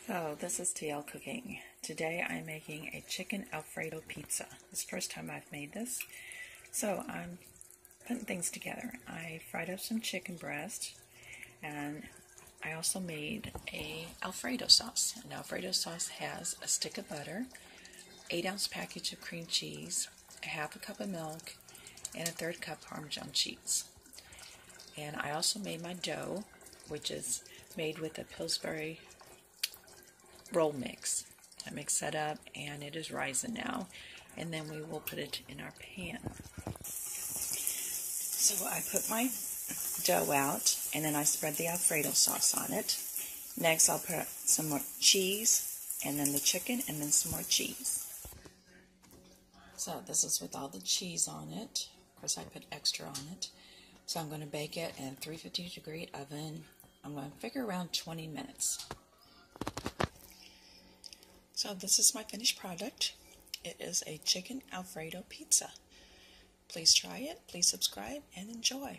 So this is TL Cooking. Today I'm making a chicken Alfredo pizza. This is the first time I've made this. So I'm putting things together. I fried up some chicken breast, and I also made a Alfredo sauce. And Alfredo sauce has a stick of butter, 8-ounce package of cream cheese, a half a cup of milk, and a 1/3 cup Parmesan cheese. And I also made my dough, which is made with a Pillsbury roll mix. I mix that up and it is rising now, and then we will put it in our pan. So I put my dough out and then I spread the Alfredo sauce on it. Next I'll put some more cheese and then the chicken and then some more cheese. So this is with all the cheese on it. Of course I put extra on it. So I'm going to bake it in a 350-degree oven. I'm going to figure around 20 minutes. So this is my finished product. It is a chicken Alfredo pizza. Please try it, please subscribe, and enjoy.